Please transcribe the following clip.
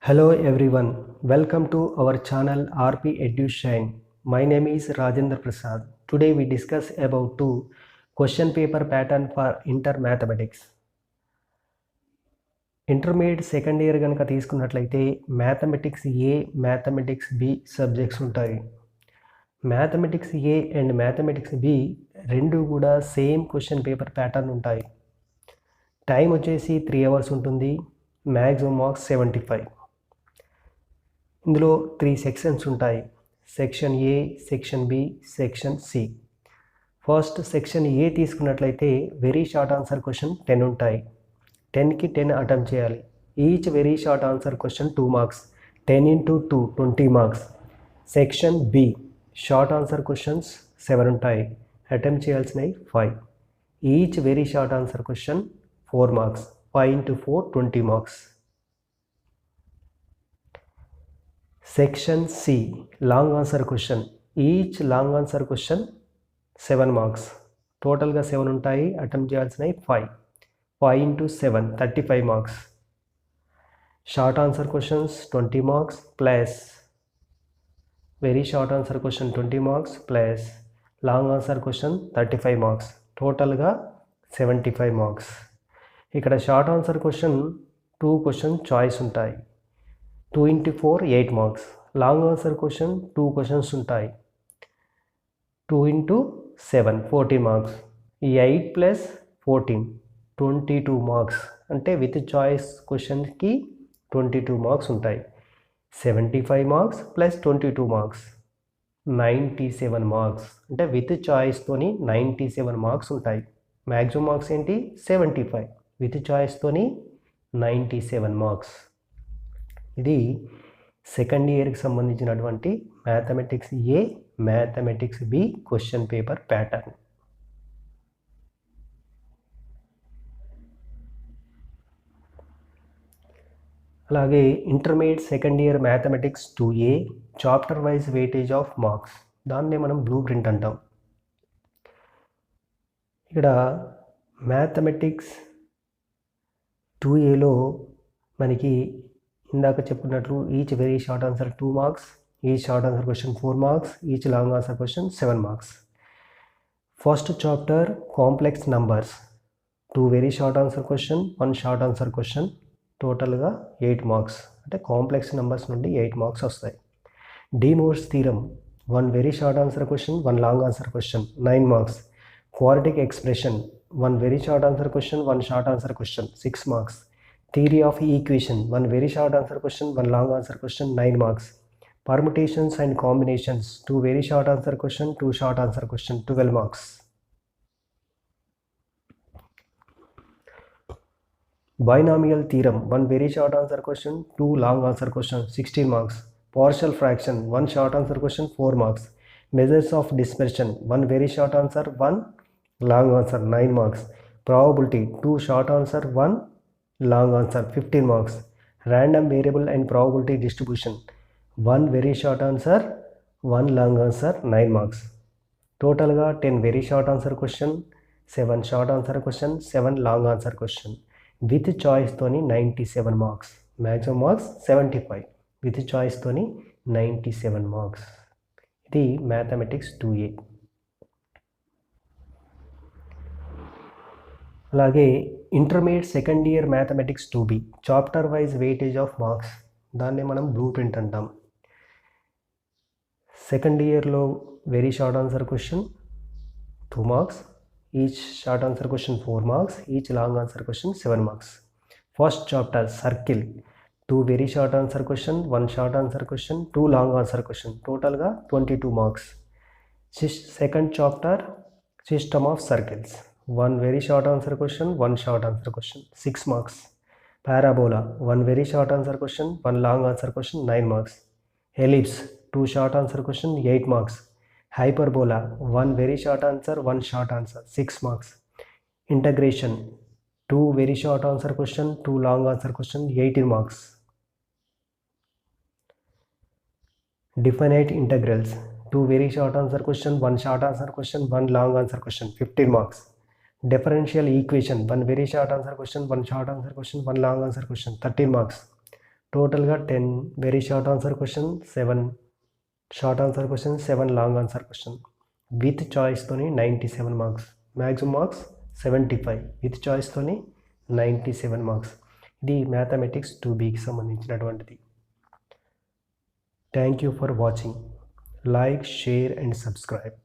Hello everyone, welcome to our channel RP EduShine. My name is Rajendra Prasad. Today we discuss about two question paper pattern for inter mathematics. Intermediate second year కనుక తీసుకున్నట్లయితే mathematics A mathematics B subjects ఉంటాయి. Mathematics A and mathematics B రెండు కూడా same question paper pattern ఉంటాయి. Time వచ్చేసి 3 hours ఉంటుంది. Maximum marks 75. ఇందులో 3 sections ఉంటాయి. Section A, section B, section C. First section A తీసుకున్నట్లయితే వెరీ షార్ట్ ఆన్సర్ క్వశ్చన్ 10 ఉంటాయి. 10కి 10 అటెంప్ట్ చేయాలి. Each very short answer question 2 marks. 10 into 2 20 marks. Section B short answer questions 7 ఉంటాయి. Attempt చేయాల్సినవి 5. Each very short answer question 4 marks. 5 into 4 20 marks. Section C long answer question. Each long answer question 7 marks. టోటల్గా 7 ఉంటాయి. Attempt చేయాల్సినవి 5. 5 into 7 35 marks. Short answer questions 20 marks plus very short answer question 20 marks plus long answer question 35 marks. టోటల్గా 75 marks. ఇక్కడ short answer question 2 question choice ఉంటాయి. 2 into 4 8 marks. Long answer question 2 questions ఉంటాయి. 2 into 7 14 marks. ఈ 8 plus 14 22 marks. అంటే with choice క్వశ్చన్కి 22 marks ఉంటాయి. 75 marks plus 22 marks 97 marks. అంటే with చాయిస్తోని 97 marks ఉంటాయి. మ్యాక్సిమం మార్క్స్ ఏంటి 75, విత్ చాయిస్తోని 97 marks. ఇది సెకండ్ ఇయర్కి సంబంధించినటువంటి mathematics A, mathematics B question paper pattern. అలాగే intermediate second year mathematics 2A chapter wise weightage of marks, దాన్నే మనం బ్లూ ప్రింట్ అంటాం. ఇక్కడ మ్యాథమెటిక్స్ 2Aలో మనకి ఇందాక చెప్పుకున్నట్లు each very short answer 2 marks, each short answer question 4 marks, each long answer question 7 marks. First chapter complex numbers, 2 very short answer question, 1 short answer question, టోటల్గా 8 marks. అంటే కాంప్లెక్స్ నెంబర్స్ నుండి 8 marks వస్తాయి. De Moivre's theorem, 1 very short answer question, 1 long answer question 9 marks. Quadratic expression, 1 very short answer question, 1 short answer question 6 marks. Theory of equation, 1 very short answer question, 1 long answer question 9 marks. Permutations and combinations, 2 very short answer question, 2 short answer question 12 marks. Binomial theorem, 1 very short answer question, 2 long answer question 16 marks. Partial fraction, 1 short answer question 4 marks. Measures of dispersion, 1 very short answer, 1 long answer 9 marks. Probability, 2 short answer, 1 long answer 15 marks. Random variable and probability distribution, 1 very short answer, 1 long answer 9 marks. టోటల్గా 10 very short answer question, 7 short answer question, 7 long answer question. With చాయిస్తోని 97 marks. Maximum marks 75, with చాయిస్తోని 97 marks. ఇది mathematics 2A. అలాగే intermediate second year mathematics 2B chapter wise weightage of marks, దాన్ని మనం blue print అంటాం. Second ఇయర్లో very short answer question 2 marks, each short answer question 4 marks, each long answer question 7 marks. First chapter circle, 2 very short answer question, 1 short answer question, 2 long answer question, టోటల్గా 22 marks. Second chapter system of circles, 1 very short answer question, 1 short answer question 6 marks. Parabola, 1 very short answer question, 1 long answer question 9 marks. Ellipse, 2 short answer question 8 marks. Hyperbola, 1 very short answer, 1 short answer 6 marks. Integration, 2 very short answer question, 2 long answer question 18 marks. Definite integrals, 2 very short answer question, 1 short answer question, 1 long answer question 15 marks. Differential equation, 1 very short answer question, 1 short answer question, 1 long answer question 13 marks. టోటల్గా 10 very short answer question, 7 short answer question, 7 long answer question. With చాయిస్తోని 97 marks, maximum marks 75, with చాయిస్తోని 97 marks. ఇది mathematics 2Bకి సంబంధించినటువంటిది. Thank you for watching. Like, share and subscribe.